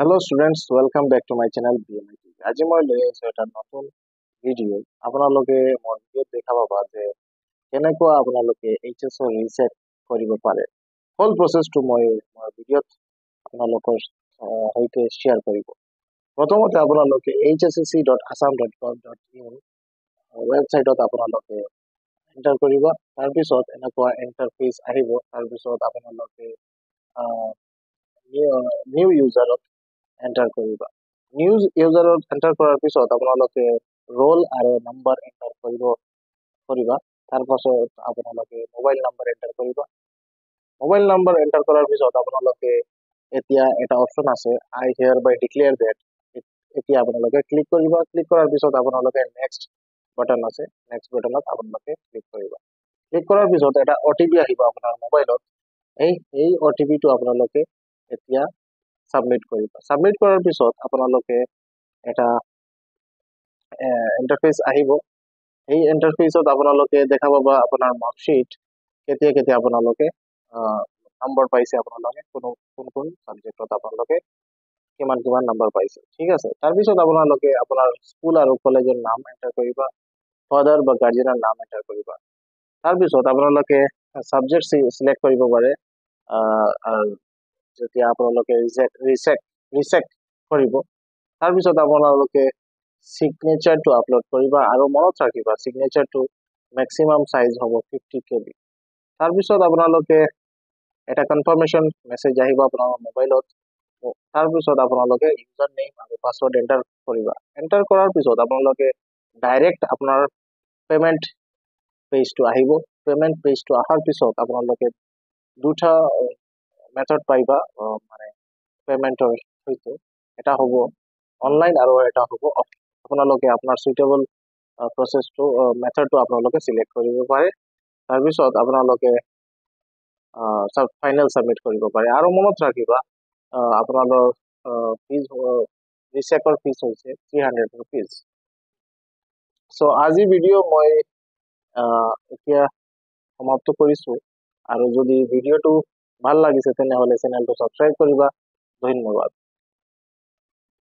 Hello students, welcome back to my channel BMIT. আজি মই লৈ আহিছো এটা নতুন ভিডিঅ' আপোনালোকে মোৰ ভিডিঅ'ত দেখা পাবা যে কেনেকুৱা আপোনালোকে এইচএছ ৰিছেট কৰিব পাৰে ফুল প্ৰচেছটো মই ভিডিঅ'ত আপোনালোকৰ সৈতে শ্বেয়াৰ কৰিব প্ৰথমতে আপোনালোকে hsc.assam.gov.in ৱেবছাইটত আপোনালোকে এণ্টাৰ কৰিব তাৰ পিছত এনেকুৱা ইণ্টাৰফেচ আহিব তাৰ পিছত আপোনালোকে নিউ ইউজাৰত এণ্টাৰ কৰিবা নিউ ইউজাৰত এণ্টাৰ কৰাৰ পিছত আপোনালোকে ৰোল আৰু নাম্বাৰ এণ্টাৰ কৰিবা তাৰ পাছত আপোনালোকে মোবাইল নাম্বাৰ এণ্টাৰ কৰিবা মোবাইল নাম্বাৰ এণ্টাৰ কৰাৰ পিছত আপোনালোকে এতিয়া এটা অপশ্যন আছে আই হিয়াৰ বাই ডিক্লেয়াৰ ডেট এতিয়া আপোনালোকে ক্লিক কৰিবা ক্লিক কৰাৰ পিছত আপোনালোকে নেক্সট বাটন আছে নেক্সট বাটনত আপোনালোকে ক্লিক কৰিবা ক্লিক কৰাৰ পিছত এটা অটিপি আহিব আপোনাৰ মোবাইলত এই অটিপিটো আপোনালোকে এতিয়া সাবমিট কৰিবা সাবমিট কৰাৰ পিছত আপোনালোকে এটা ইন্টাৰফেস আহিব এই ইন্টাৰফেসত আপোনালোকে দেখা পাবা আপোনাৰ মাৰ্কশিট কেতিয়া আপোনালোকে নম্বৰ পাইছে আপোনালোকে কোন সাবজেক্টত আপোনালোকে কিমান নম্বৰ পাইছে ঠিক আছে তাৰ পিছত আপোনালোকে আপোনাৰ স্কুল আৰু কলেজৰ নাম এন্টাৰ কৰিবা ফাদাৰ বা গাৰ্ডিয়ানৰ নাম এন্টাৰ কৰিবা তাৰ পিছত আপোনালোকে সাবজেক্ট সিলেক্ট কৰিব পাৰে যেতিয়া আপোনালোকে ৰিছেট কৰিব তাৰ পিছত আপোনালোকে সিগনেচাৰটো আপলোড কৰিবা আৰু মনত ৰাখিবা সিগনেচাৰটো ম্যাক্সিমাম সাইজ হ'ব 50 KB তাৰ পিছত আপোনালোকে এটা কনফাৰ্মেশন মেসেজ আহিব আপোনাৰ মোবাইলত তাৰ পিছত আপোনালোকে ইউজাৰ নেম আৰু পাসওয়াৰ্ড এন্টাৰ কৰিবা এন্টাৰ কৰাৰ পিছত আপোনালোকে ডাইৰেক্ট আপোনাৰ পেমেন্ট পেজটো আহিব পেমেন্ট পেজটো আহাৰ পিছত আপোনালোকে দুটা মেথড পাইবা মানে পেমেন্টৰ হইতে এটা হ'ব অনলাইন আৰু এটা হ'ব আপোনালোকে আপোনাৰ সুইটেবল প্ৰসেসটো মেথডটো আপোনালোকে সিলেক্ট কৰিব পাৰে তাৰ পিছত আপোনালোকে ফাইনাল সাবমিট কৰিব পাৰে আৰু মনত ৰাখিবা আপোনালোকৰ ফিজ ৰিছেটৰ ফিজ হৈছে 300 rupees সো আজি ভিডিঅ' মই এতিয়া সমাপ্ত কৰিছো আৰু যদি ভিডিঅ'টো ভাল লাগিছে তেনেহলে চেনেলটো সাবস্ক্ৰাইব কৰিবা ধন্যবাদ